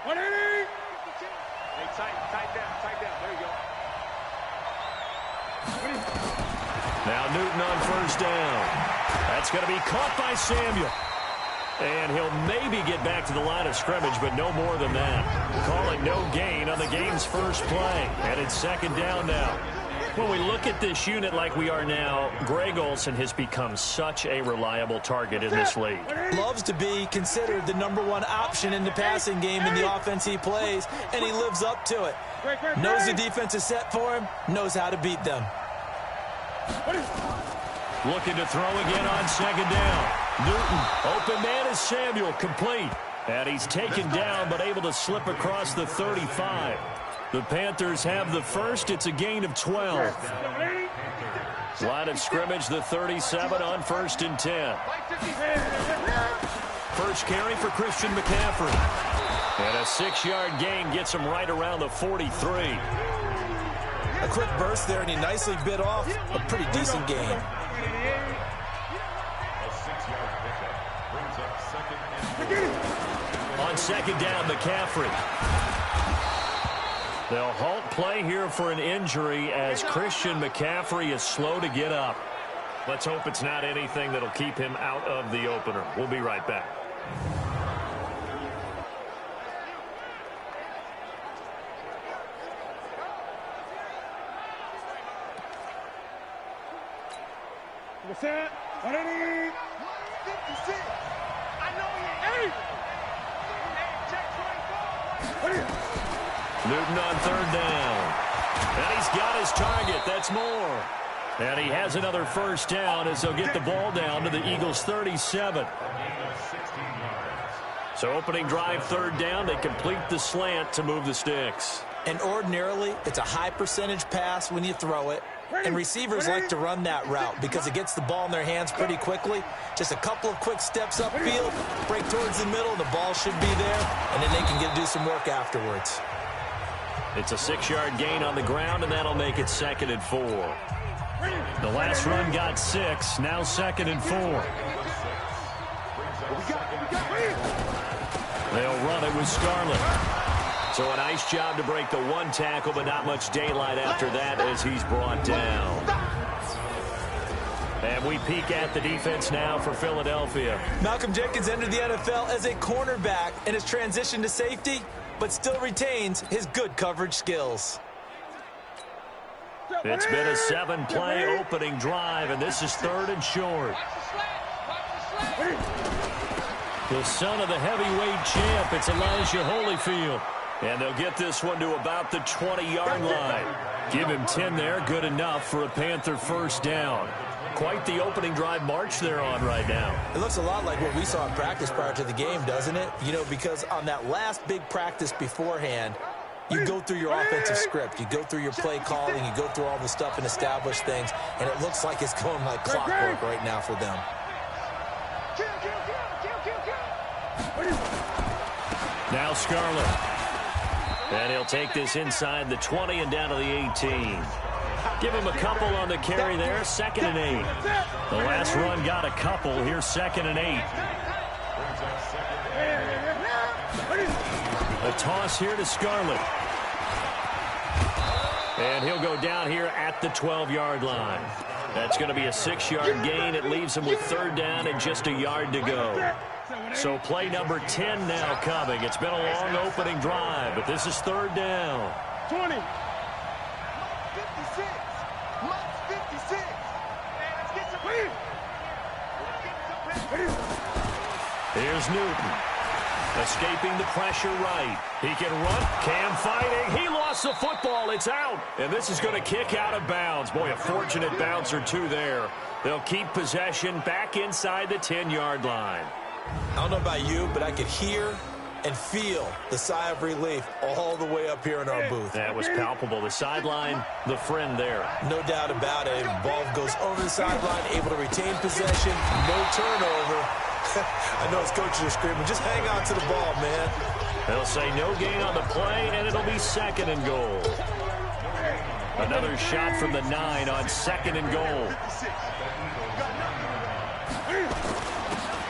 Hey, tight down. There you go. Now Newton on first down. That's going to be caught by Samuel. And he'll maybe get back to the line of scrimmage, but no more than that. Call it no gain on the game's first play. And it's second down now. When we look at this unit like we are now, Greg Olsen has become such a reliable target in this league. Loves to be considered the #1 option in the passing game in the offense he plays, and he lives up to it. Knows the defense is set for him, knows how to beat them. Looking to throw again on second down. Newton, open man is Samuel, complete. And he's taken down but able to slip across the 35. The Panthers have the first. It's a gain of 12. Line of scrimmage, the 37 on 1st and 10. First carry for Christian McCaffrey. And a 6-yard gain gets him right around the 43. A quick burst there, and he nicely bit off a pretty decent gain. On second down, McCaffrey. They'll halt play here for an injury as Christian McCaffrey is slow to get up. Let's hope it's not anything that'll keep him out of the opener. We'll be right back. Set. 156. I know he Newton on third down. And he's got his target. That's more. And he has another first down as they'll get the ball down to the Eagles' 37. So opening drive, third down. They complete the slant to move the sticks. And ordinarily, it's a high percentage pass when you throw it. And receivers like to run that route because it gets the ball in their hands pretty quickly. Just a couple of quick steps upfield, break towards the middle, the ball should be there, and then they can do some work afterwards. It's a 6-yard gain on the ground, and that'll make it 2nd and 4. The last run got 6, now 2nd and 4. They'll run it with Scarlett. So a nice job to break the one tackle, but not much daylight after that as he's brought down. And we peek at the defense now for Philadelphia. Malcolm Jenkins entered the NFL as a cornerback and has transitioned to safety, but still retains his good coverage skills. It's been a 7-play opening drive, and this is 3rd and short. The son of the heavyweight champ, it's Elijah Holyfield. And they'll get this one to about the 20-yard line. Give him 10 there, good enough for a Panther first down. Quite the opening drive march they're on right now. It looks a lot like what we saw in practice prior to the game, doesn't it? You know, because on that last big practice beforehand, you go through your offensive script. You go through your play calling. You go through all the stuff and establish things. And it looks like it's going like clockwork right now for them. Now Scarlett. And he'll take this inside the 20 and down to the 18. Give him a couple on the carry there, 2nd and 8. The last run got a couple. Here's 2nd and 8. A toss here to Scarlett. And he'll go down here at the 12-yard line. That's going to be a 6-yard gain. It leaves him with 3rd down and just a yard to go. So play number 10 now coming. It's been a long opening drive, but this is 3rd down. 20. 56. Here's Newton. Escaping the pressure right. He can run. Cam fighting. He lost the football. It's out. And this is going to kick out of bounds. Boy, a fortunate bounce or two there. They'll keep possession back inside the 10-yard line. I don't know about you, but I could hear and feel the sigh of relief all the way up here in our booth. That was palpable. The sideline, the friend there. No doubt about it. Ball goes over the sideline, able to retain possession, no turnover. I know his coaches are screaming, just hang on to the ball, man. They'll say no gain on the play, and it'll be 2nd and goal. Another shot from the 9 on 2nd and goal.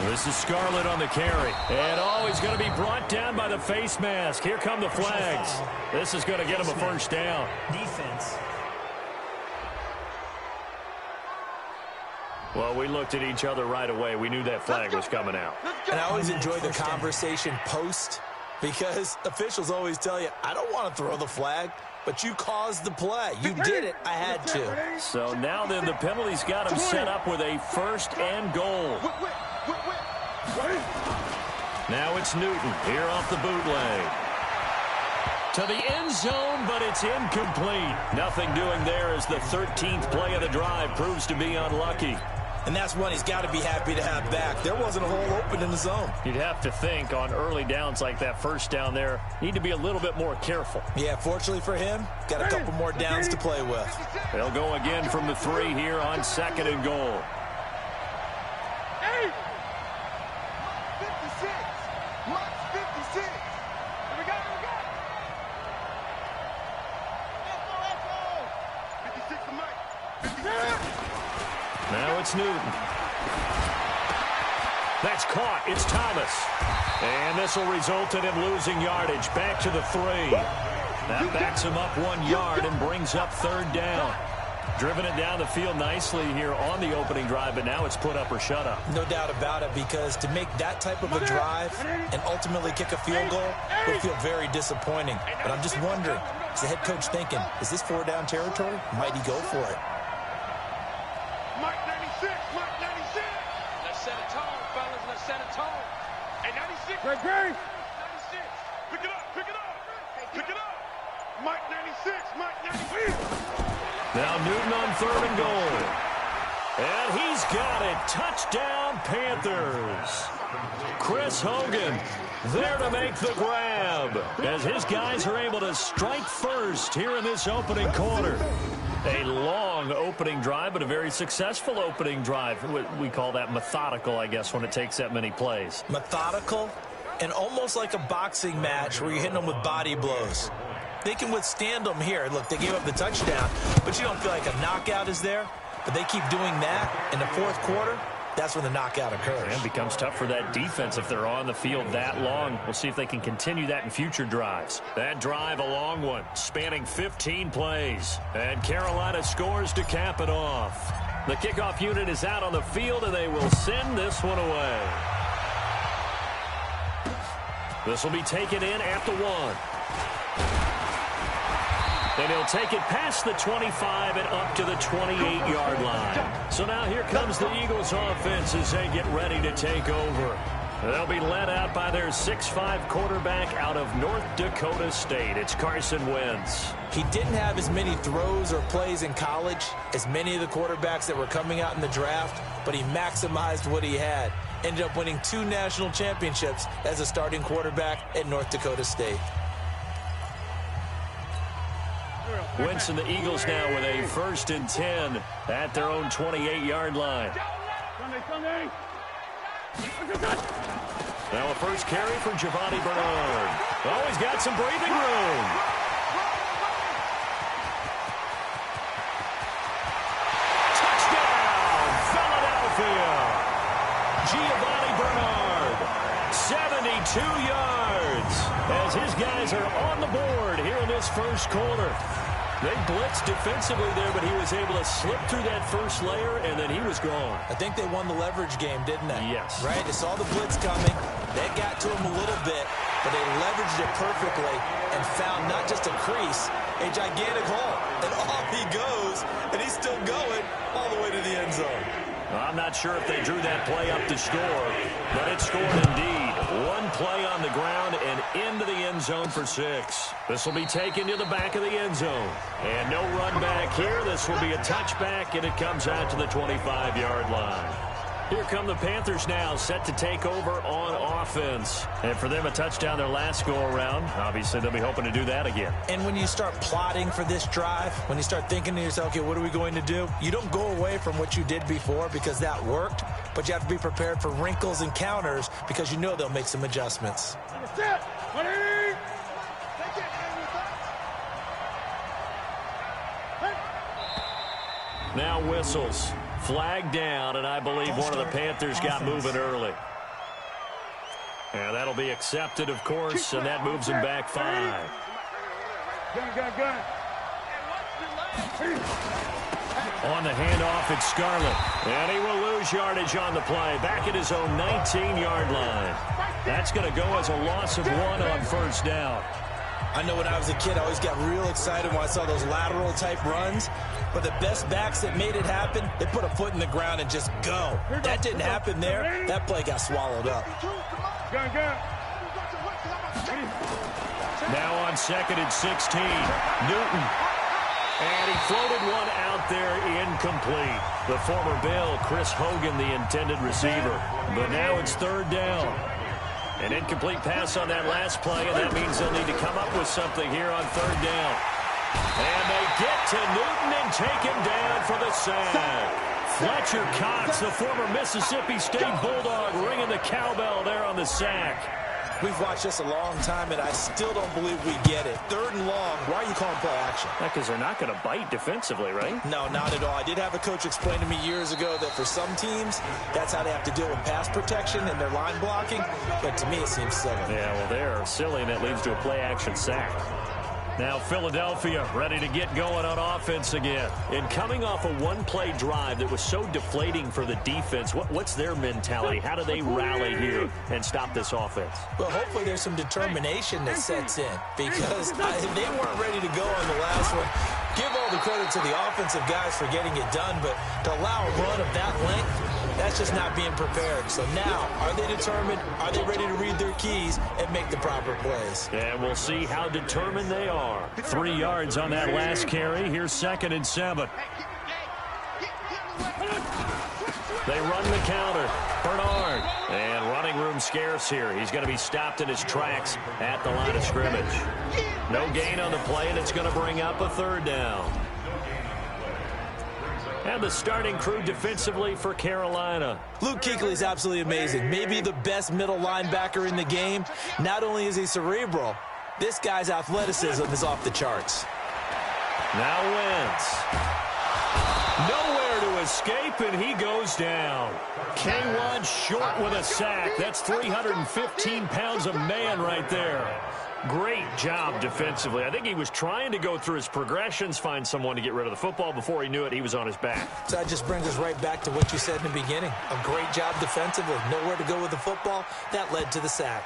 This is Scarlett on the carry. And he's going to be brought down by the face mask. Here come the flags. This is going to get him a first down. Defense. Well, we looked at each other right away. We knew that flag was coming out. And I always enjoy the conversation post because officials always tell you, I don't want to throw the flag, but you caused the play. You did it. I had to. So now then the penalty's got him set up with a first and goal. Now it's Newton here off the bootleg. To the end zone, but it's incomplete. Nothing doing there as the 13th play of the drive proves to be unlucky. And that's one he's got to be happy to have back. There wasn't a hole open in the zone. You'd have to think on early downs like that first down there, need to be a little bit more careful. Yeah, fortunately for him, got a couple more downs to play with. They'll go again from the 3 here on 2nd and goal. 56. Mark 56. Here we go. 56 for Mike. 56. Now it's Newton. That's caught. It's Thomas. And this will result in him losing yardage. Back to the 3. That backs him up 1 yard and brings up 3rd down. Driven it down the field nicely here on the opening drive, but now it's put up or shut up. No doubt about it, because to make that type of a drive and ultimately kick a field goal would feel very disappointing. But I'm just wondering, is the head coach thinking, is this 4-down territory? Might he go for it? Mike 96. Let's set a tone, fellas. Let's set a tone. Hey, 96. Great. 96. Pick it up. Mike 96. Mike 96. Now Newton on 3rd and goal. And he's got it. Touchdown, Panthers. Chris Hogan there to make the grab as his guys are able to strike first here in this opening quarter. A long opening drive, but a very successful opening drive. We call that methodical, I guess, when it takes that many plays. Methodical and almost like a boxing match where you're hitting them with body blows. They can withstand them here. Look, they gave up the touchdown, but you don't feel like a knockout is there. But they keep doing that in the 4th quarter. That's when the knockout occurs. And it becomes tough for that defense if they're on the field that long. We'll see if they can continue that in future drives. That drive, a long one, spanning 15 plays. And Carolina scores to cap it off. The kickoff unit is out on the field, and they will send this one away. This will be taken in at the 1. And he'll take it past the 25 and up to the 28-yard line. So now here comes the Eagles offense as they get ready to take over. They'll be led out by their 6'5 quarterback out of North Dakota State. It's Carson Wentz. He didn't have as many throws or plays in college as many of the quarterbacks that were coming out in the draft, but he maximized what he had. Ended up winning 2 national championships as a starting quarterback at North Dakota State. Wentz and the Eagles now with a 1st and 10 at their own 28-yard line. Now a first carry for Giovanni Bernard. Oh, he's got some breathing room. Touchdown, Philadelphia. Giovanni Bernard, 72 yards as his guys are on the board here in this first quarter. They blitzed defensively there, but he was able to slip through that first layer, and then he was gone. I think they won the leverage game, didn't they? Yes. Right? They saw the blitz coming. That got to him a little bit, but they leveraged it perfectly and found not just a crease, a gigantic hole. And off he goes, and he's still going all the way to the end zone. Well, I'm not sure if they drew that play up to score, but it scored indeed. 1 play on the ground and into the end zone for 6. This will be taken to the back of the end zone. And no run back here. This will be a touchback, and it comes out to the 25-yard line. Here come the Panthers now, set to take over on offense. And for them, a touchdown their last go-around. Obviously, they'll be hoping to do that again. And when you start plotting for this drive, when you start thinking to yourself, okay, what are we going to do? You don't go away from what you did before because that worked, but you have to be prepared for wrinkles and counters because you know they'll make some adjustments. Now whistles. Flag down, and I believe one of the Panthers got moving early. And that'll be accepted, of course, and that moves him back 5. Gun. On the handoff, it's Scarlett. And he will lose yardage on the play. Back at his own 19-yard line. That's going to go as a loss of 1 on first down. I know when I was a kid, I always got real excited when I saw those lateral-type runs. But the best backs that made it happen, they put a foot in the ground and just go. That didn't happen there. That play got swallowed up. Gun. Now on 2nd and 16, Newton. And he floated one out there incomplete. The former Bill, Chris Hogan, the intended receiver. But now it's 3rd down. An incomplete pass on that last play, and that means they'll need to come up with something here on 3rd down. And they get to Newton and take him down for the sack. Fletcher Cox, the former Mississippi State Bulldog, ringing the cowbell there on the sack. We've watched this a long time, and I still don't believe we get it. 3rd and long. Why are you calling play action? Because they're not going to bite defensively, right? No, not at all. I did have a coach explain to me years ago that for some teams, that's how they have to deal with pass protection and their line blocking. But to me, it seems silly. Yeah, well, they're silly, and that leads to a play action sack. Now Philadelphia ready to get going on offense again. And coming off a one-play drive that was so deflating for the defense, what's their mentality? How do they rally here and stop this offense? Well, hopefully there's some determination that sets in because they weren't ready to go on the last one. Give all the credit to the offensive guys for getting it done, but to allow a run of that length, that's just not being prepared. So now, are they determined? Are they ready to read their keys and make the proper plays? And we'll see how determined they are. 3 yards on that last carry. Here's 2nd and 7. They run the counter. Bernard. And running room scarce here. He's going to be stopped in his tracks at the line of scrimmage. No gain on the play, and it's going to bring up a 3rd down. And the starting crew defensively for Carolina. Luke Kuechly is absolutely amazing. Maybe the best middle linebacker in the game. Not only is he cerebral, this guy's athleticism is off the charts. Now Wentz. Nowhere to escape, and he goes down. K1 short with a sack. That's 315 pounds of man right there. Great job defensively. I think he was trying to go through his progressions, find someone to get rid of the football. Before he knew it, he was on his back. So that just brings us right back to what you said in the beginning. A great job defensively. Nowhere to go with the football. That led to the sack.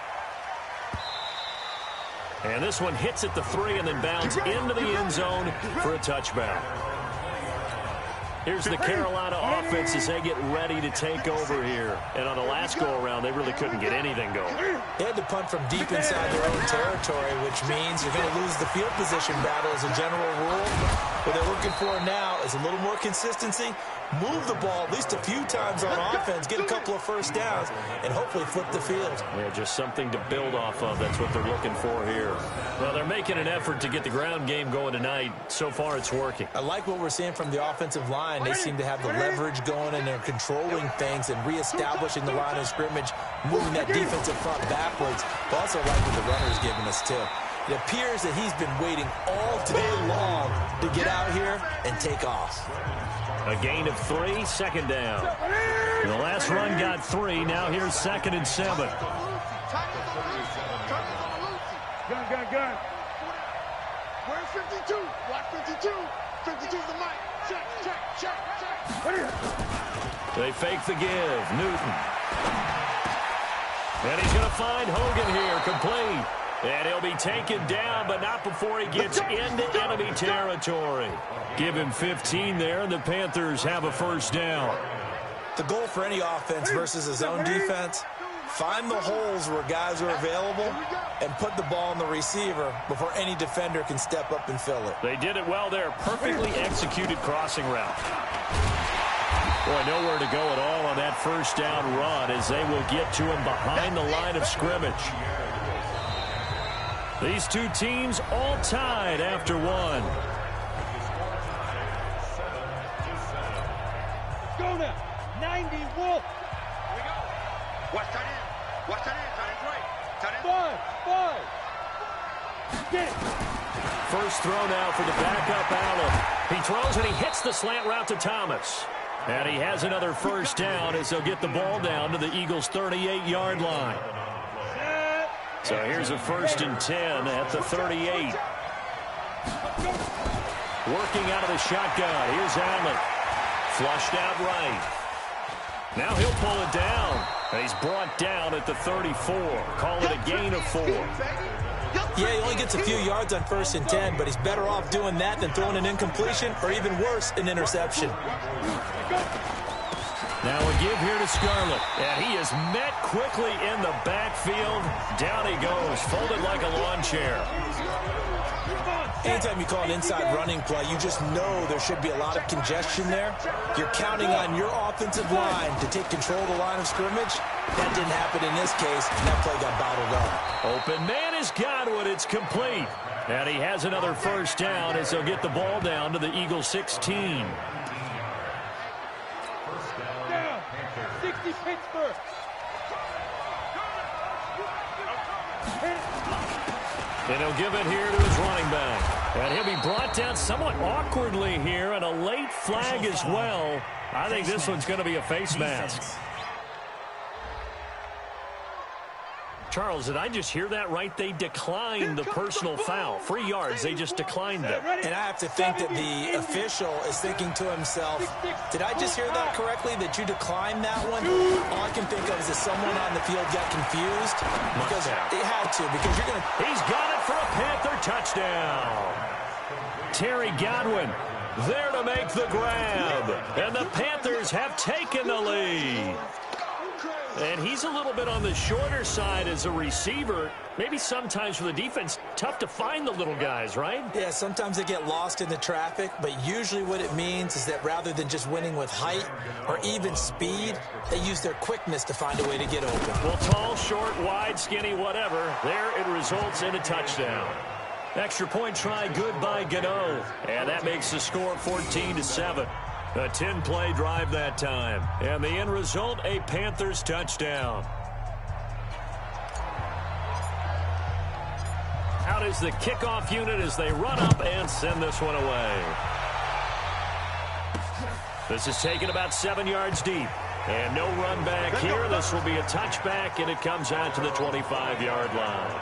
And this one hits at the 3 and then bounds into the end zone for a touchback. Here's the Carolina offense as they get ready to take over here. And on the last go-around, they really couldn't get anything going. They had to punt from deep inside their own territory, which means you're going to lose the field position battle as a general rule. What they're looking for now is a little more consistency, move the ball at least a few times on offense, get a couple of first downs, and hopefully flip the field. Yeah, just something to build off of. That's what they're looking for here. Well, they're making an effort to get the ground game going tonight. So far, it's working. I like what we're seeing from the offensive line. They seem to have the leverage going, and they're controlling things and reestablishing the line of scrimmage, moving that defensive front backwards. But also like what the runner's giving us, too. It appears that he's been waiting all day long to get out here and take off. A gain of 3, 2nd down. The last run got 3. Now here's 2nd and 7. Gun. Where's 52? Block 52. 52's the mic. Check. They fake the give. Newton. And he's going to find Hogan here. Complete. And he'll be taken down, but not before he gets into enemy territory. Give him 15 there, and the Panthers have a first down. The goal for any offense versus a zone defense, find the holes where guys are available and put the ball on the receiver before any defender can step up and fill it. They did it well there. Perfectly executed crossing route. Boy, nowhere to go at all on that first down run as they will get to him behind the line of scrimmage. These two teams all tied after one. Go now. 90 Wolf. Here we go. Watch tight end. Tight end's right. Tight end. Five. Get it. First throw now for the backup Allen. He throws and he hits the slant route to Thomas. And he has another first down as they'll get the ball down to the Eagles' 38-yard line. So here's a 1st and 10 at the 38. Working out of the shotgun. Here's Allen. Flushed out right. Now he'll pull it down. And he's brought down at the 34. Call it a gain of 4. Yeah, he only gets a few yards on 1st and 10, but he's better off doing that than throwing an incompletion or even worse, an interception. Now a give here to Scarlett. And he is met quickly in the backfield. Down he goes, folded like a lawn chair. Anytime you call an inside running play, you just know there should be a lot of congestion there. You're counting on your offensive line to take control of the line of scrimmage. That didn't happen in this case, and that play got bottled up. Open man is Godwin. It's complete. And he has another first down as they'll get the ball down to the Eagles' 16. Down. 60 Pittsburgh. And he'll give it here to his running back. And he'll be brought down somewhat awkwardly here, and a late flag as well. I think this one's going to be a face mask. Charles, did I just hear that right? They declined the personal foul. 3 yards, they just declined it. And I have to think that the official is thinking to himself, did I just hear that correctly, that you declined that one? All I can think of is that someone on the field got confused. Because they had to, because you're going to... He's got it for a Panther touchdown. Terry Godwin there to make the grab. And the Panthers have taken the lead. And he's a little bit on the shorter side as a receiver. Maybe sometimes for the defense, tough to find the little guys, right? Yeah, sometimes they get lost in the traffic, but usually what it means is that rather than just winning with height or even speed, they use their quickness to find a way to get open. Well, tall, short, wide, skinny, whatever, there it results in a touchdown. Extra point try, good by Gano. And that makes the score 14-7. A 10-play drive that time. And the end result, a Panthers touchdown. Out is the kickoff unit as they run up and send this one away. This is taken about 7 yards deep. And no run back here. This will be a touchback, and it comes out to the 25-yard line.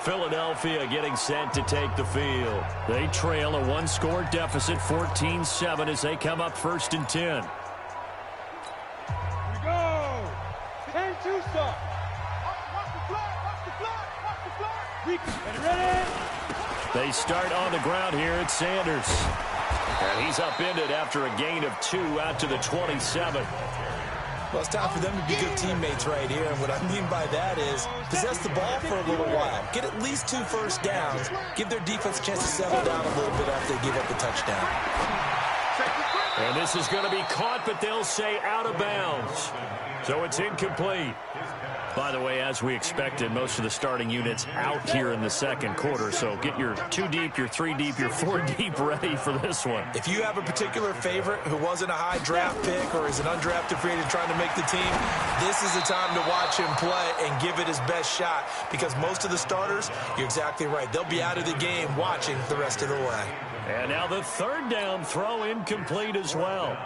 Philadelphia getting set to take the field. They trail a one-score deficit, 14-7, as they come up 1st and 10. Here we go. 10-2 stop. Watch the flag. Ready. They start on the ground here at Sanders. And he's upended after a gain of 2 out to the 27. Well, it's time for them to be good teammates right here. And what I mean by that is possess the ball for a little while. Get at least 2 first downs. Give their defense a chance to settle down a little bit after they give up the touchdown. And this is going to be caught, but they'll say out of bounds. So it's incomplete. By the way, as we expected, most of the starting units out here in the second quarter. So get your 2 deep, your 3 deep, your 4 deep ready for this one. If you have a particular favorite who wasn't a high draft pick or is an undrafted free agent trying to make the team, this is the time to watch him play and give it his best shot. Because most of the starters, you're exactly right, they'll be out of the game watching the rest of the way. And now the 3rd down throw incomplete as well.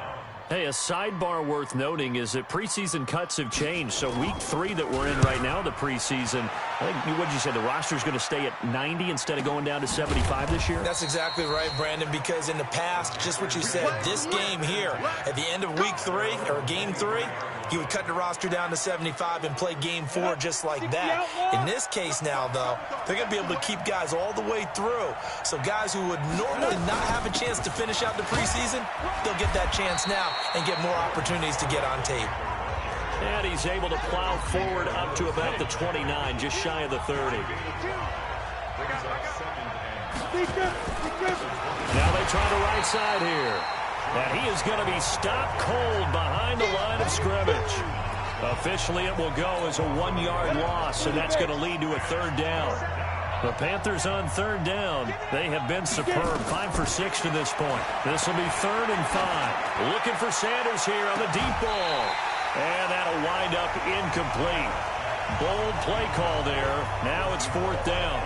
Hey, a sidebar worth noting is that preseason cuts have changed. So week 3 that we're in right now, the preseason, I think, what did you say, the roster's going to stay at 90 instead of going down to 75 this year? That's exactly right, Brandon, because in the past, just what you said, this game here, at the end of week 3, or game 3, you would cut the roster down to 75 and play game 4 just like that. In this case now, though, they're going to be able to keep guys all the way through. So guys who would normally not have a chance to finish out the preseason, they'll get that chance now and get more opportunities to get on tape. And he's able to plow forward up to about the 29, just shy of the 30. Now they try the right side here. And he is going to be stopped cold behind the line of scrimmage. Officially, it will go as a 1-yard loss, and that's going to lead to a 3rd down. The Panthers on 3rd down. They have been superb. 5 for 6 to this point. This will be 3rd and 5. Looking for Sanders here on the deep ball. And that'll wind up incomplete. Bold play call there. Now it's 4th down.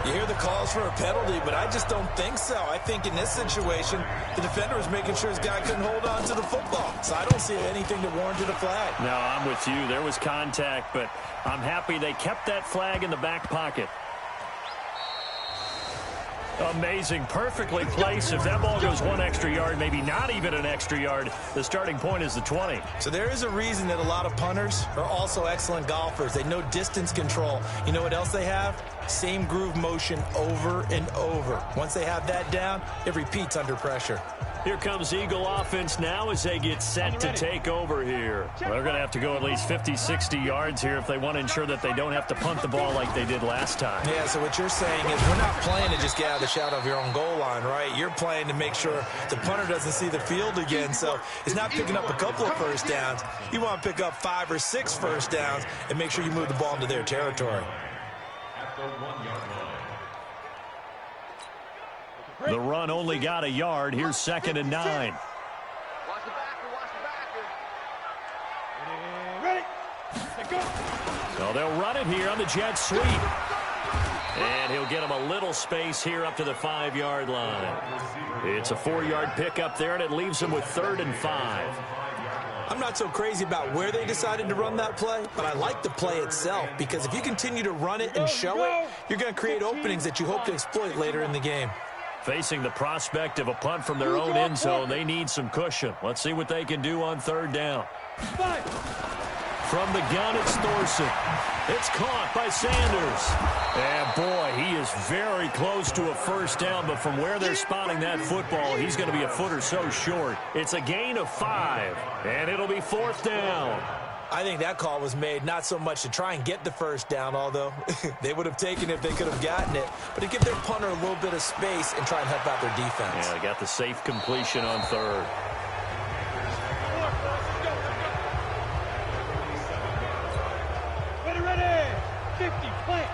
You hear the calls for a penalty, but I just don't think so. I think in this situation, the defender was making sure his guy couldn't hold on to the football. So I don't see anything that warranted a flag. No, I'm with you. There was contact, but I'm happy they kept that flag in the back pocket. Amazing. Perfectly placed. If that ball goes 1 extra yard, maybe not even an extra yard, the starting point is the 20. So there is a reason that a lot of punters are also excellent golfers. They know distance control. You know what else they have? Same groove motion over and over. Once they have that down, it repeats under pressure. Here comes Eagle offense now as they get set to take over here. Well, they're going to have to go at least 50, 60 yards here if they want to ensure that they don't have to punt the ball like they did last time. Yeah, so what you're saying is we're not playing to just get out of the shadow of your own goal line, right? You're playing to make sure the punter doesn't see the field again. So it's not picking up a couple of first downs. You want to pick up 5 or 6 first downs and make sure you move the ball into their territory. The run only got a yard. Here's 2nd and 9. So they'll run it here on the jet sweep. And he'll get him a little space here up to the 5-yard line. It's a 4-yard pickup there, and it leaves him with 3rd and 5. I'm not so crazy about where they decided to run that play, but I like the play itself because if you continue to run it and show it, you're going to create openings that you hope to exploit later in the game. Facing the prospect of a punt from their own end zone, they need some cushion. Let's see what they can do on 3rd down. From the gun, it's Thorson. It's caught by Sanders. And, boy, he is very close to a first down, but from where they're spotting that football, he's going to be a foot or so short. It's a gain of 5, and it'll be 4th down. I think that call was made not so much to try and get the first down, although they would have taken it if they could have gotten it, but to give their punter a little bit of space and try and help out their defense. Yeah, they got the safe completion on 3rd. Ready, 50, plant.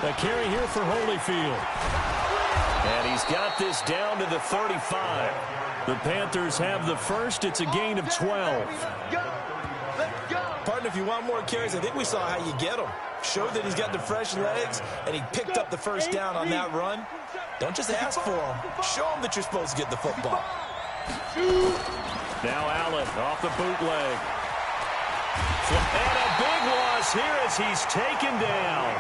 A carry here for Holyfield. And he's got this down to the 35. The Panthers have the first. It's a gain of 12. Partner, if you want more carries, I think we saw how you get them. Showed that he's got the fresh legs, and he picked up the first down on that run. Don't just ask for them. Show them that you're supposed to get the football. Now Allen off the bootleg. And a big loss here as he's taken down.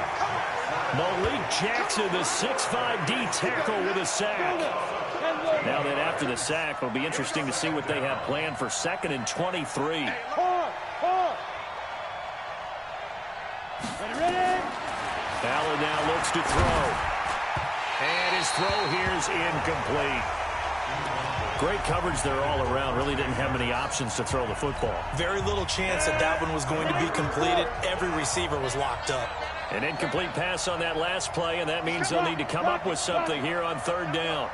Malik Jackson, the 6'5" D tackle with a sack. Now then after the sack, it'll be interesting to see what they have planned for 2nd and 23. Allen now looks to throw. And his throw here is incomplete. Great coverage there all around. Really didn't have many options to throw the football. Very little chance that that one was going to be completed. Every receiver was locked up. An incomplete pass on that last play, and that means they'll need to come up with something here on 3rd down.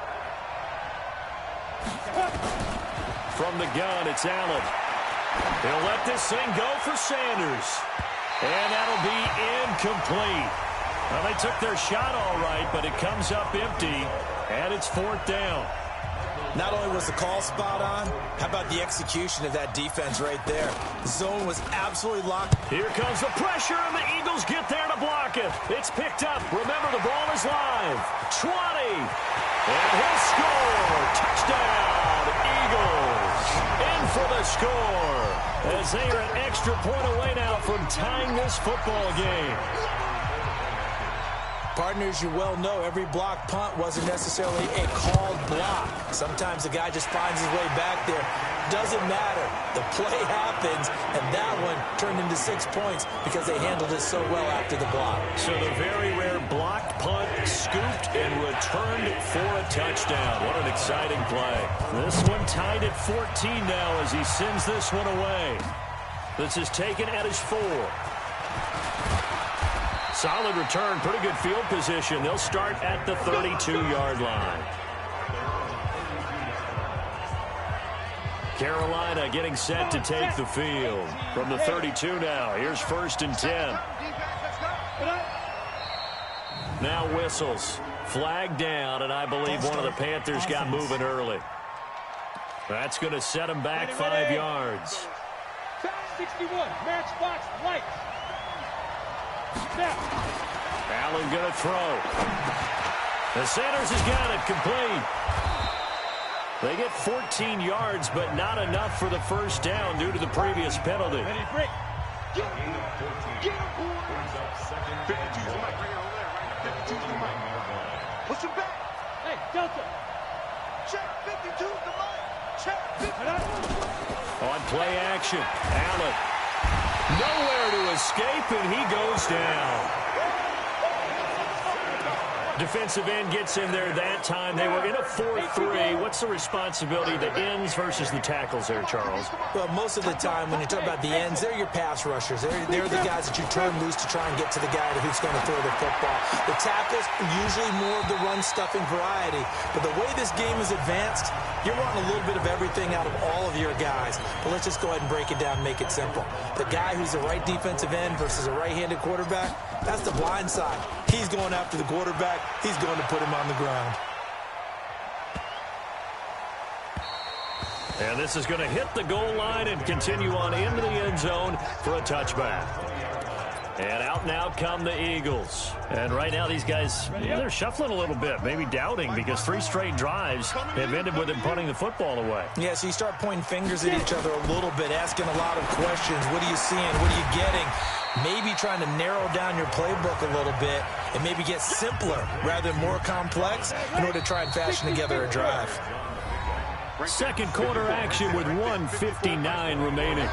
From the gun, it's Allen. He'll let this thing go for Sanders. And that'll be incomplete. Well, they took their shot all right, but it comes up empty, and it's 4th down. Not only was the call spot on, how about the execution of that defense right there? The zone was absolutely locked. Here comes the pressure, and the Eagles get there to block it. It's picked up. Remember, the ball is live. 20. And he'll score. Touchdown, Eagles. In for the score. As they are an extra point away now from tying this football game. Partners, you well know every block punt wasn't necessarily a called block. Sometimes the guy just finds his way back there. Doesn't matter. The play happens, and that one turned into 6 points because they handled it so well after the block. So the very rare blocked punt scooped and returned for a touchdown. What an exciting play. This one tied at 14 now as he sends this one away. This is taken at his 4. Solid return, pretty good field position. They'll start at the 32-yard line. Carolina getting set to take the field. From the 32 now, here's 1st and 10. Now whistles. Flag down, and I believe one of the Panthers got moving early. That's going to set him back 5 yards. 61, matchbox lights. Snap. Allen going to throw. The Sanders has got it complete. They get 14 yards, but not enough for the first down due to the previous penalty. Ready, break. Get him, boy. 52's the mic. Right here, over there, right? 52's the mic. Push him back. Hey, Delta. Check. 52's the mic. Check. 52. On play action, Allen. Nowhere to escape, and he goes down. Defensive end gets in there that time. They were in a 4-3. What's the responsibility, the ends versus the tackles there, Charles? Well, most of the time when you talk about the ends, they're your pass rushers. They're the guys that you turn loose to try and get to the guy who's going to throw the football. The tackles, usually more of the run-stuffing variety. But the way this game is advanced, you're wanting a little bit of everything out of all of your guys. But let's just go ahead and break it down and make it simple. The guy who's the right defensive end versus a right-handed quarterback, that's the blind side. He's going after the quarterback. He's going to put him on the ground. And this is going to hit the goal line and continue on into the end zone for a touchback. And out now come the Eagles. And right now these guys, they're shuffling a little bit, maybe doubting, because 3 straight drives have ended with them punting the football away. Yeah, so you start pointing fingers at each other a little bit, asking a lot of questions. What are you seeing? What are you getting? Maybe trying to narrow down your playbook a little bit and maybe get simpler rather than more complex in order to try and fashion together a drive. Second quarter action with 1:59 remaining.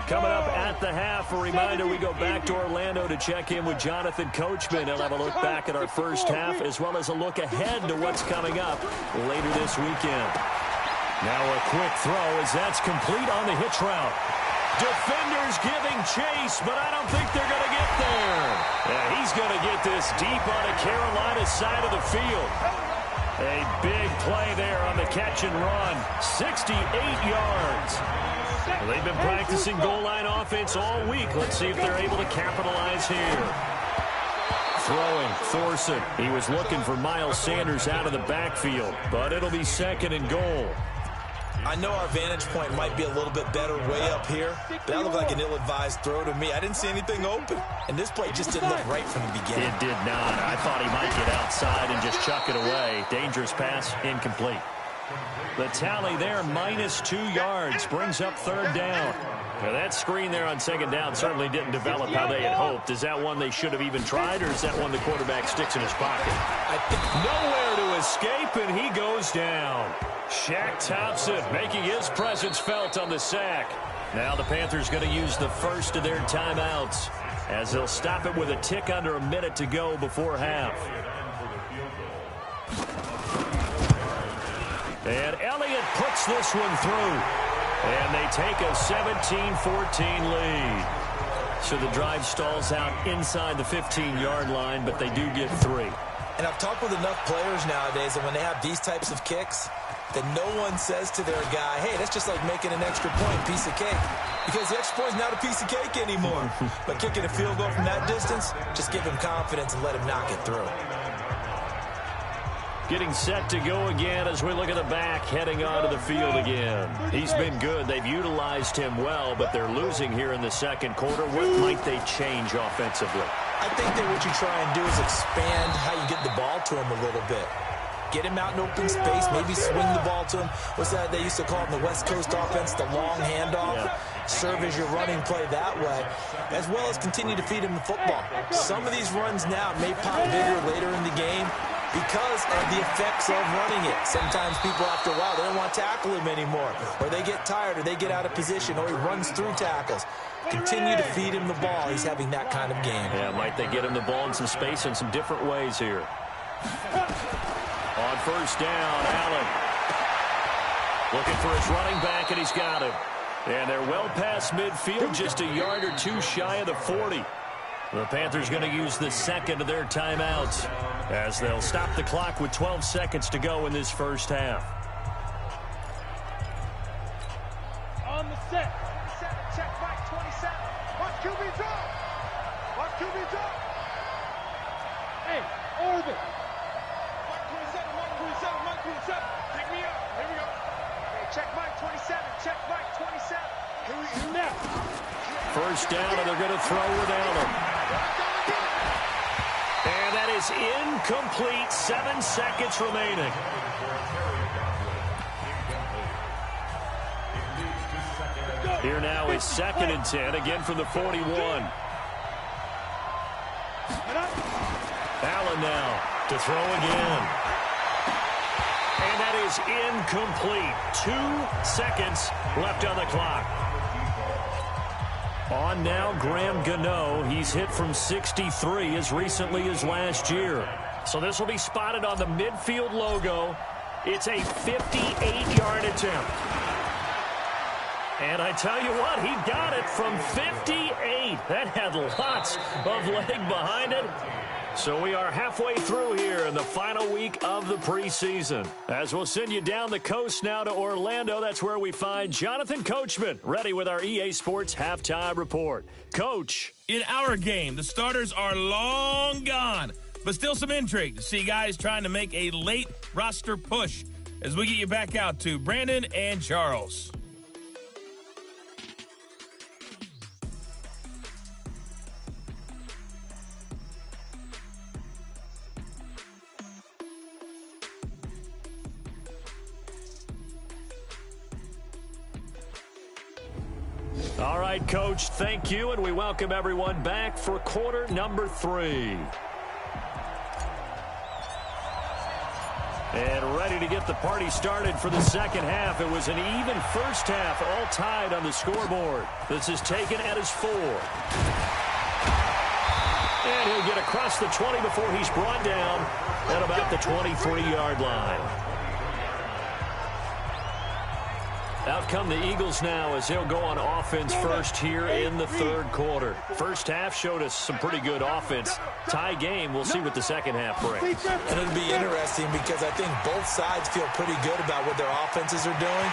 Coming up at the half, a reminder, we go back to Orlando to check in with Jonathan Coachman. He'll have a look back at our first half as well as a look ahead to what's coming up later this weekend. Now a quick throw as that's complete on the hitch route. Defenders giving chase, but I don't think they're going to get there. Yeah, he's going to get this deep on the Carolina side of the field. A big play there on the catch and run. 68 yards. Well, they've been practicing goal line offense all week. Let's see if they're able to capitalize here. Throwing, Thorson. He was looking for Miles Sanders out of the backfield, but it'll be second and goal. I know our vantage point might be a little bit better way up here, but that looked like an ill-advised throw to me. I didn't see anything open, and this play just didn't look right from the beginning. It did not. I thought he might get outside and just chuck it away. Dangerous pass, incomplete. The tally there, -2 yards, brings up third down. Now that screen there on second down certainly didn't develop how they had hoped. Is that one they should have even tried, or is that one the quarterback sticks in his pocket? I think nowhere to escape, and he goes down. Shaq Thompson making his presence felt on the sack. Now the Panthers going to use the first of their timeouts as they'll stop it with a tick under a minute to go before half. And Elliott puts this one through. And they take a 17-14 lead. So the drive stalls out inside the 15-yard line, but they do get 3. And I've talked with enough players nowadays that when they have these types of kicks, that no one says to their guy, hey, that's just like making an extra point, piece of cake. Because the extra point is not a piece of cake anymore. But kicking a field goal from that distance, just give him confidence and let him knock it through. Getting set to go again as we look at the back, heading onto the field again. He's been good. They've utilized him well, but they're losing here in the second quarter. What might they change offensively? I think that what you try and do is expand how you get the ball to him a little bit. Get him out in open space, maybe swing the ball to him. What's that they used to call it in the West Coast offense, the long handoff? Yeah. Serve as your running play that way, as well as continue to feed him the football. Some of these runs now may pop bigger later in the game because of the effects of running it. Sometimes people, after a while, they don't want to tackle him anymore, or they get tired, or they get out of position, or he runs through tackles. Continue to feed him the ball. He's having that kind of game. Yeah, might they get him the ball in some space in some different ways here. On first down, Allen looking for his running back, and he's got him. And they're well past midfield, just a yard or two shy of the 40. The Panthers going to use the second of their timeouts as they'll stop the clock with 12 seconds to go in this first half. On the set. 27, check back, 27. Watch QB drop. Watch QB drop. Hey, orbit. 127, 127, 127. Pick me up. Here we go. Hey, check Mike, 27. Check Mike. First down, and they're going to throw without him. And that is incomplete. 7 seconds remaining. Here now is 2nd and 10, again from the 41. Allen now to throw again. And that is incomplete. 2 seconds left on the clock. On now, Graham Gano. He's hit from 63 as recently as last year. So this will be spotted on the midfield logo. It's a 58-yard attempt. And I tell you what, he got it from 58. That had lots of leg behind it. So we are halfway through here in the final week of the preseason. As we'll send you down the coast now to Orlando, that's where we find Jonathan Coachman, ready with our EA Sports Halftime Report. Coach. In our game, the starters are long gone, but still some intrigue to see guys trying to make a late roster push as we get you back out to Brandon and Charles. All right, Coach, thank you, and we welcome everyone back for quarter number 3. And ready to get the party started for the second half. It was an even first half, all tied on the scoreboard. This is taken at his 4. And he'll get across the 20 before he's brought down at about the 23-yard line. Out come the Eagles now as they'll go on offense first here in the third quarter. First half showed us some pretty good offense. Tie game, we'll see what the second half brings. And it'll be interesting because I think both sides feel pretty good about what their offenses are doing.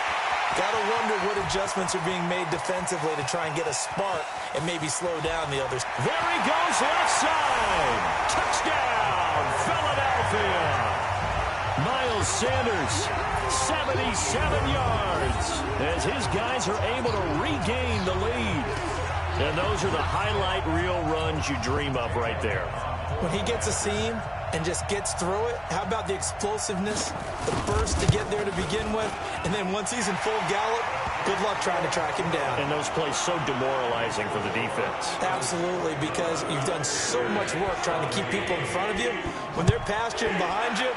Got to wonder what adjustments are being made defensively to try and get a spark and maybe slow down the others. There he goes, left side. Touchdown, Philadelphia. Miles Sanders, 77 yards, as his guys are able to regain the lead. And those are the highlight reel runs you dream of right there. When he gets a seam and just gets through it, how about the explosiveness, the burst to get there to begin with, and then once he's in full gallop, good luck trying to track him down. And those plays so demoralizing for the defense. Absolutely, because you've done so much work trying to keep people in front of you. When they're past you and behind you,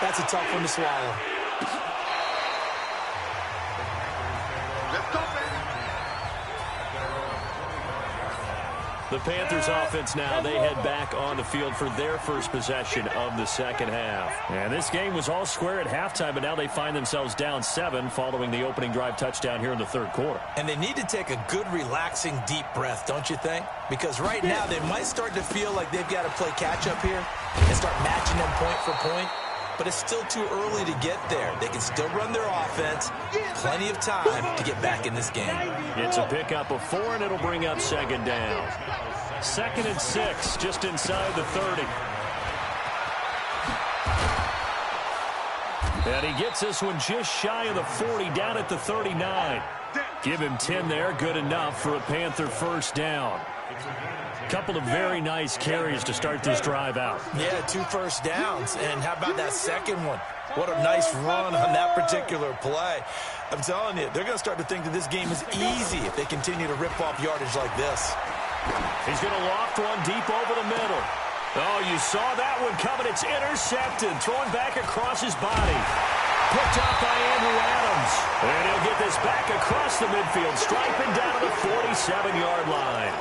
that's a tough one to swallow. Let's go, baby. The Panthers offense now, they head back on the field for their first possession of the second half. And this game was all square at halftime, but now they find themselves down 7 following the opening drive touchdown here in the third quarter. And they need to take a good, relaxing, deep breath, don't you think? Because right now they might start to feel like they've got to play catch-up here and start matching them point for point. But it's still too early to get there. They can still run their offense. Plenty of time to get back in this game. It's a pickup of 4, and it'll bring up second down. 2nd and 6, just inside the 30. And he gets this one just shy of the 40, down at the 39. Give him 10 there, good enough for a Panther first down. Couple of very nice carries to start this drive out. Yeah, 2 first downs. And how about that second one? What a nice run on that particular play. I'm telling you, they're going to start to think that this game is easy if they continue to rip off yardage like this. He's going to loft one deep over the middle. Oh, you saw that one coming. It's intercepted. Thrown back across his body. Picked up by Andrew Adams. And he'll get this back across the midfield, striping down to the 47-yard line.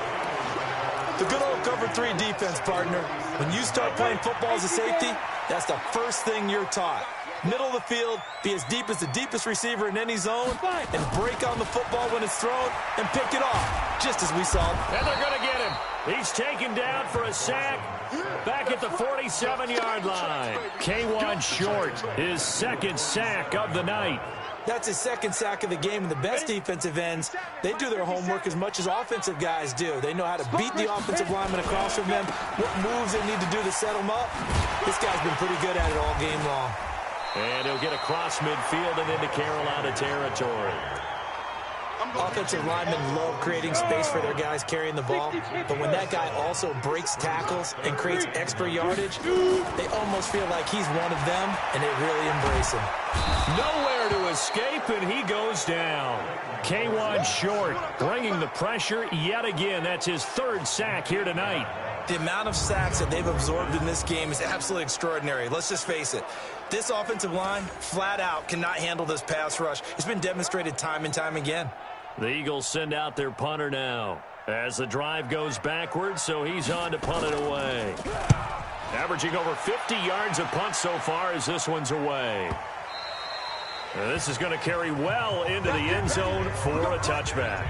The good old cover 3 defense, partner. When you start playing football as a safety, that's the first thing you're taught. Middle of the field, be as deep as the deepest receiver in any zone, and break on the football when it's thrown and pick it off, just as we saw. And they're going to get him. He's taken down for a sack back at the 47-yard line. K1 Short, his 2nd sack of the night. That's his 2nd sack of the game, and the best defensive ends, they do their homework as much as offensive guys do. They know how to beat the offensive lineman across from them, what moves they need to do to set them up. This guy's been pretty good at it all game long. And he'll get across midfield and into Carolina territory. Offensive linemen love creating space for their guys carrying the ball, but when that guy also breaks tackles and creates extra yardage, they almost feel like he's one of them, and they really embrace him. Nowhere to escape, and he goes down. K1 short, bringing the pressure yet again. That's his third sack here tonight. The amount of sacks that they've absorbed in this game is absolutely extraordinary. Let's just face it. This offensive line, flat out, cannot handle this pass rush. It's been demonstrated time and time again. The Eagles send out their punter now as the drive goes backwards, so he's on to punt it away. Averaging over 50 yards a punt so far as this one's away. Now this is going to carry well into the end zone for a touchback.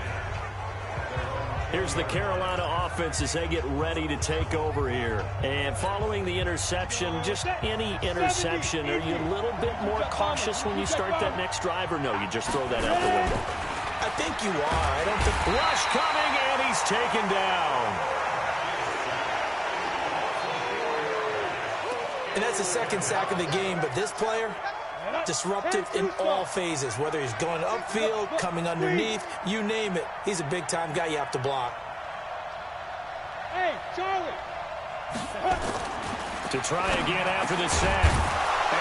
Here's the Carolina offense as they get ready to take over here. And following the interception, just any interception, are you a little bit more cautious when you start that next drive, or no, you just throw that out the window? I think you are. I don't think... Rush coming, and he's taken down. And that's the second sack of the game, but this player, disruptive in all phases, whether he's going upfield, coming underneath, you name it. He's a big-time guy you have to block. Hey, Charlie! To try again after the sack.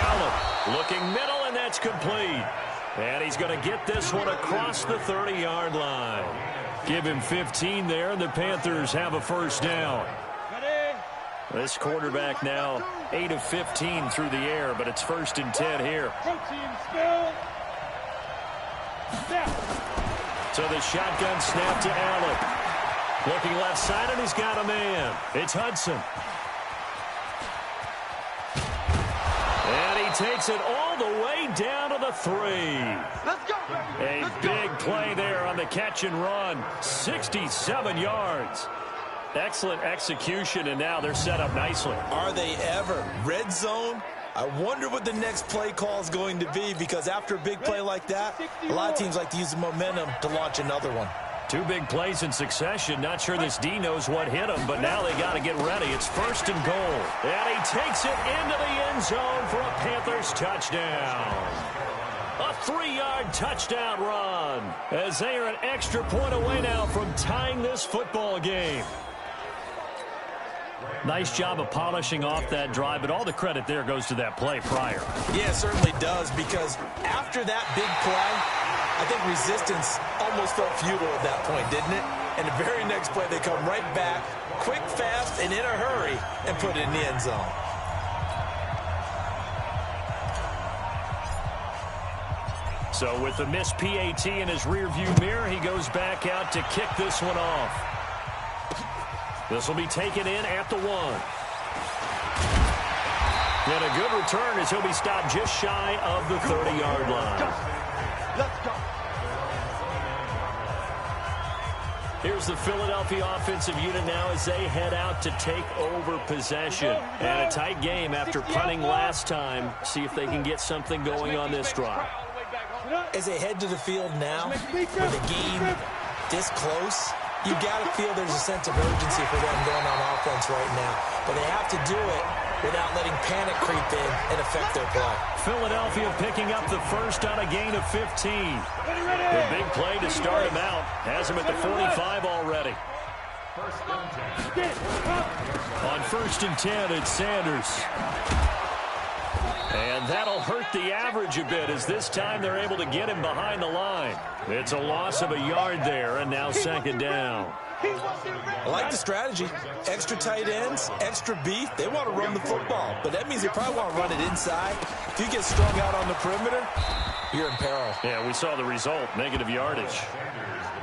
Allen looking middle, and that's complete. And he's going to get this one across the 30-yard line. Give him 15 there, and the Panthers have a first down. This quarterback now 8 of 15 through the air, but it's 1st and 10 here. So the shotgun snap to Allen. Looking left side, and he's got a man. It's Hudson. And he takes it all the way down to the 3. Let's go, baby. A big play there on the catch and run. 67 yards. Excellent execution, and now they're set up nicely. Are they ever? Red zone? I wonder what the next play call is going to be, because after a big play like that, a lot of teams like to use the momentum to launch another one. 2 big plays in succession. Not sure this D knows what hit him, but now they got to get ready. It's 1st and goal. And he takes it into the end zone for a Panthers touchdown. A 3-yard touchdown run, as they are an extra point away now from tying this football game. Nice job of polishing off that drive, but all the credit there goes to that play prior. Yeah, it certainly does, because after that big play, I think resistance almost felt futile at that point, didn't it? And the very next play, they come right back, quick, fast, and in a hurry, and put it in the end zone. So with the missed PAT in his rearview mirror, he goes back out to kick this one off. This will be taken in at the 1. And a good return as he'll be stopped just shy of the 30-yard line. Let's go. Here's the Philadelphia offensive unit now as they head out to take over possession. And a tight game after punting last time. See if they can get something going on this drive. As they head to the field now, with the game this close, you got to feel there's a sense of urgency for them going on offense right now. But they have to do it without letting panic creep in and affect their play. Philadelphia picking up the first on a gain of 15. The big play to start him out. Has him at the 45 already. On 1st and 10, it's Sanders. And that'll hurt the average a bit, as this time they're able to get him behind the line. It's a loss of a yard there, and now 2nd down. I like the strategy. Extra tight ends, extra beef. They want to run the football, but that means they probably want to run it inside. If you get strung out on the perimeter, you're in peril. Yeah, we saw the result, negative yardage.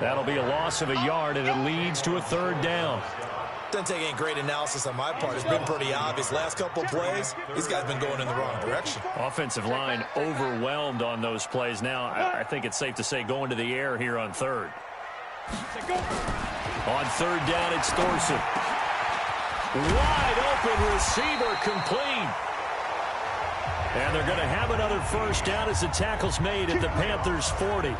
That'll be a loss of a yard, and it leads to a 3rd down. Doesn't take any great analysis on my part. It's been pretty obvious. Last couple of plays, these guys been going in the wrong direction. Offensive line overwhelmed on those plays. Now, I think it's safe to say going to the air here on 3rd. On 3rd down, it's Thorson. Wide open receiver, complete. And they're going to have another first down as the tackle's made at the Panthers' 40.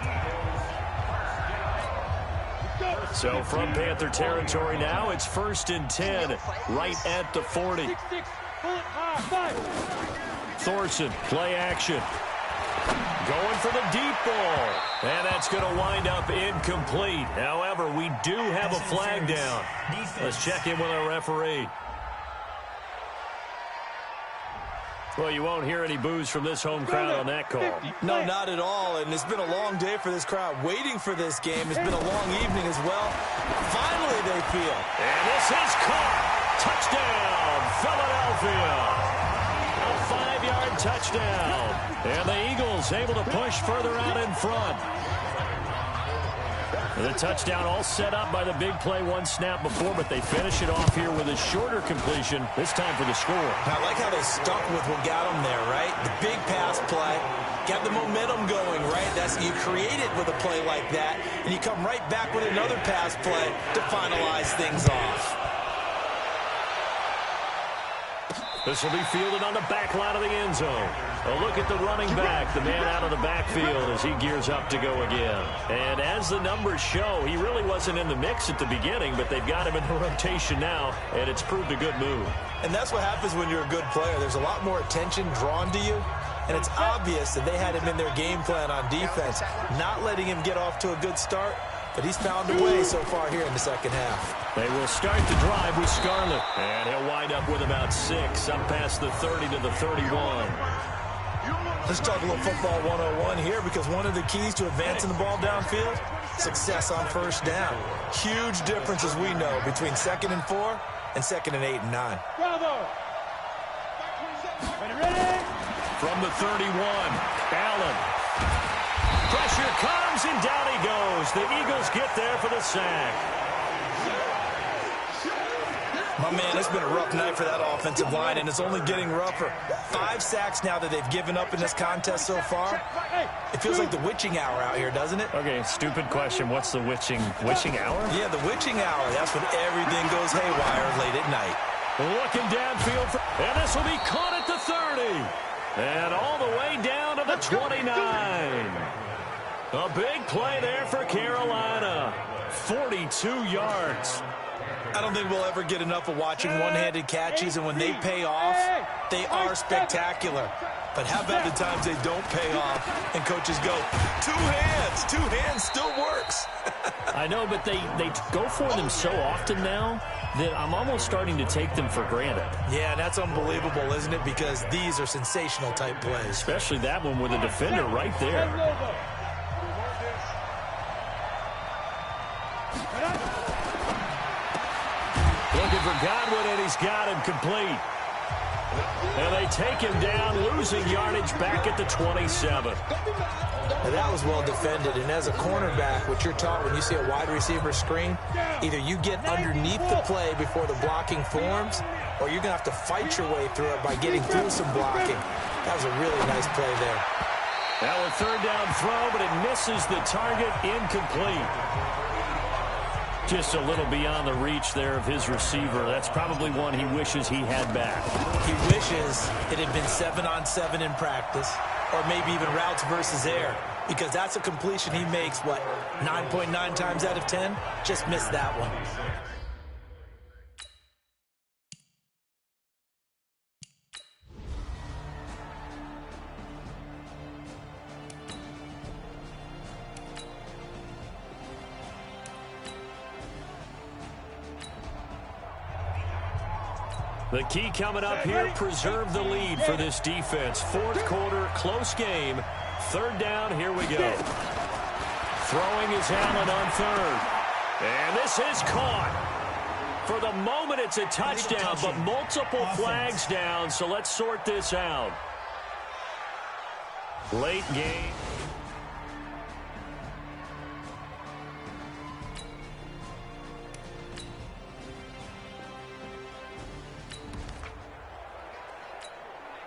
So from Panther territory now, it's 1st and 10, right at the 40. Thorson, play action. going for the deep ball. And that's going to wind up incomplete. However, we do have a flag down. Let's check in with our referee. Well, you won't hear any boos from this home crowd on that call. No, not at all. And it's been a long day for this crowd waiting for this game. It's been a long evening as well. Finally, they feel. And this is caught. Touchdown, Philadelphia. A 5-yard touchdown. And the Eagles able to push further out in front. The touchdown all set up by the big play one snap before, but they finish it off here with a shorter completion, this time for the score. I like how they stuck with what got them there, right? The big pass play, got the momentum going, right? That's you create it with a play like that, and you come right back with another pass play to finalize things off. This will be fielded on the back line of the end zone. A look at the running back, the man out of the backfield as he gears up to go again. And as the numbers show, he really wasn't in the mix at the beginning, but they've got him in the rotation now, and it's proved a good move. And that's what happens when you're a good player. There's a lot more attention drawn to you, and it's obvious that they had him in their game plan on defense, not letting him get off to a good start, but he's found a way so far here in the second half. They will start the drive with Scarlett, and he'll wind up with about 6, up past the 30 to the 31. Let's talk a little football 101 here, because one of the keys to advancing the ball downfield, success on first down. Huge difference, as we know, between 2nd and 4 and 2nd and 8 and 9. From the 31, Allen. Pressure comes, and down he goes. The Eagles get there for the sack. My man, it's been a rough night for that offensive line, and it's only getting rougher. 5 sacks now that they've given up in this contest so far. It feels like the witching hour out here, doesn't it? Okay, stupid question. What's the witching hour? Yeah, the witching hour. That's when everything goes haywire late at night. Looking downfield, and this will be caught at the 30. And all the way down to the 29. A big play there for Carolina. 42 yards. I don't think we'll ever get enough of watching one-handed catches, and when they pay off, they are spectacular. But how about the times they don't pay off, and coaches go, 2 hands, 2 hands still works. I know, but they go for them so often now that I'm almost starting to take them for granted. Yeah, that's unbelievable, isn't it? Because these are sensational type plays. Especially that one with a defender right there. Looking for Godwin, and he's got him complete. And they take him down, losing yardage back at the 27. Now that was well defended, and as a cornerback, what you're taught when you see a wide receiver screen, either you get underneath the play before the blocking forms, or you're going to have to fight your way through it by getting through some blocking. That was a really nice play there. Now a 3rd down throw, but it misses the target, incomplete. Just a little beyond the reach there of his receiver. That's probably one he wishes he had back. He wishes it had been 7-on-7 in practice, or maybe even routes versus air, because that's a completion he makes, what, 9.9 times out of 10? Just missed that one. The key coming up here, preserve the lead for this defense. 4th quarter, close game. 3rd down, here we go. Throwing is Allen on 3rd. And this is caught. For the moment, it's a touchdown, but multiple flags down, so let's sort this out. Late game.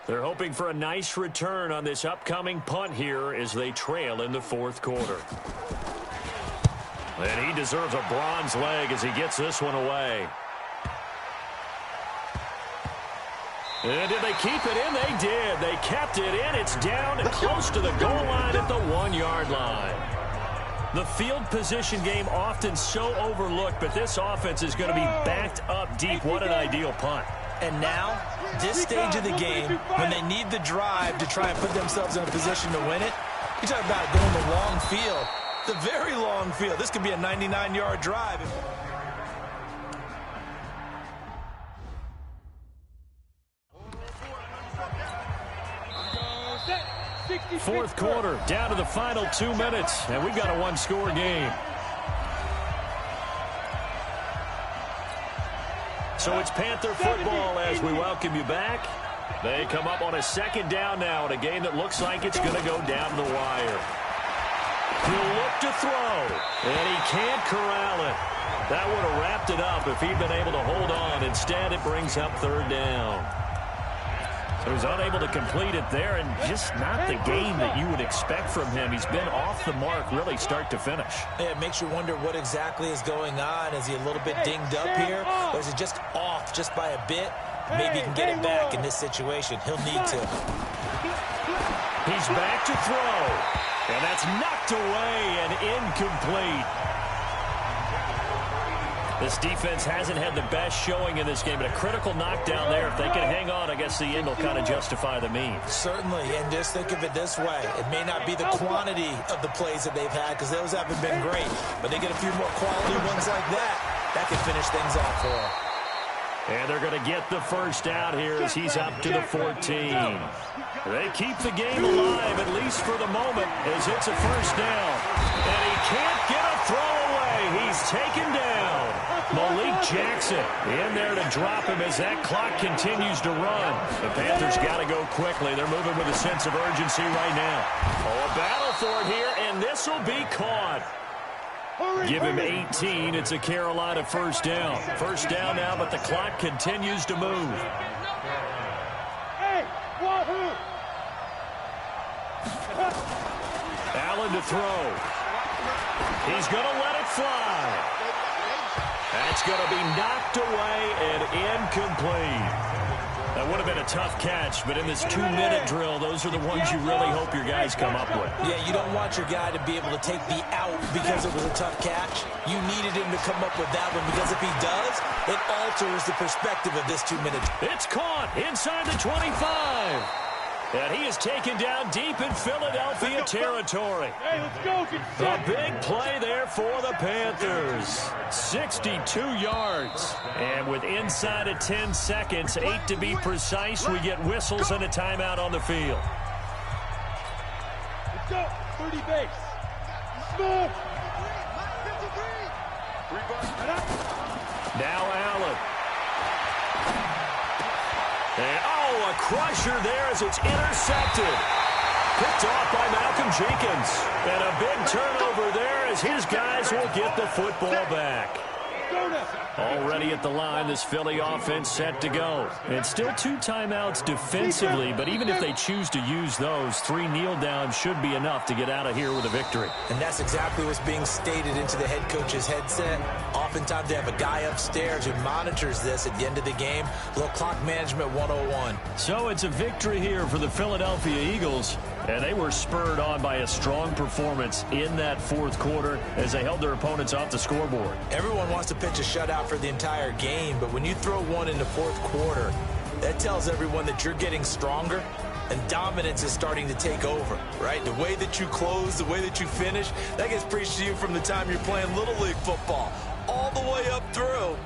They're hoping for a nice return on this upcoming punt here as they trail in the 4th quarter. And he deserves a bronze leg as he gets this one away. And did they keep it in? They did. They kept it in. It's down and close to the goal line at the 1-yard line. The field position game often so overlooked, but this offense is going to be backed up deep. What an ideal punt. And now, this stage of the game, when they need the drive to try and put themselves in a position to win it, You talk about going the long field, the very long field. This could be a 99-yard drive. Fourth quarter, down to the final 2 minutes, and we've got a one-score game. So it's Panther football as we welcome you back. They come up on a second down now in a game that looks like it's going to go down to the wire. He'll look to throw, and he can't corral it. That would have wrapped it up if he'd been able to hold on. Instead, it brings up third down. So he's unable to complete it there, and just not the game that you would expect from him. He's been off the mark really start to finish. Yeah, it makes you wonder what exactly is going on. Is he a little bit dinged up here, or is it just off just by a bit? Maybe he can get it back in this situation. He'll need to. He's back to throw, and that's knocked away and incomplete. This defense hasn't had the best showing in this game, but a critical knockdown there. If they can hang on, I guess the end will kind of justify the means. Certainly, and just think of it this way. It may not be the quantity of the plays that they've had, because those haven't been great, but they get a few more quality ones like that. That can finish things off for them. And they're going to get the first out here as he's up to the 14. They keep the game alive, at least for the moment, as it's a first down. And he can't get a throw away. He's taken down. Malik Jackson in there to drop him as that clock continues to run. The Panthers got to go quickly. They're moving with a sense of urgency right now. Oh, a battle for it here, and this will be caught. Give him 18. It's a Carolina first down. First down now, but the clock continues to move. Allen to throw. He's going to let it fly. That's going to be knocked away and incomplete. That would have been a tough catch, but in this 2-minute drill, those are the ones you really hope your guys come up with. Yeah, you don't want your guy to be able to take the out because it was a tough catch. You needed him to come up with that one, because if he does, it alters the perspective of this 2-minute. It's caught inside the 25. And he is taken down deep in Philadelphia territory. Hey, let's go. A big play there for the Panthers. 62 yards. And with inside of 10 seconds, 8 to be precise, we get whistles and a timeout on the field. Let's go. 30 base. Smooth. Now Allen. And, oh, a crusher there as it's intercepted. Picked off by Malcolm Jenkins. And a big turnover there as his guys will get the football back. Already at the line, this Philly offense set to go. And still 2 timeouts defensively, but even if they choose to use those, 3 kneel downs should be enough to get out of here with a victory. And that's exactly what's being stated into the head coach's headset. Oftentimes they have a guy upstairs who monitors this at the end of the game. A little clock management 101. So it's a victory here for the Philadelphia Eagles. And they were spurred on by a strong performance in that fourth quarter as they held their opponents off the scoreboard. Everyone wants to pitch a shutout for the entire game, but when you throw one in the fourth quarter, that tells everyone that you're getting stronger and dominance is starting to take over, right? The way that you close, the way that you finish, that gets preached to you from the time you're playing Little League football all the way up through.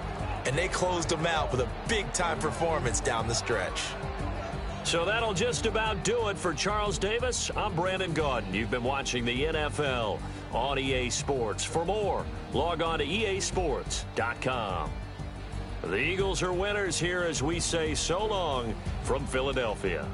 And they closed them out with a big-time performance down the stretch. So that'll just about do it for Charles Davis. I'm Brandon Gaudin. You've been watching the NFL on EA Sports. For more, log on to easports.com. The Eagles are winners here as we say so long from Philadelphia.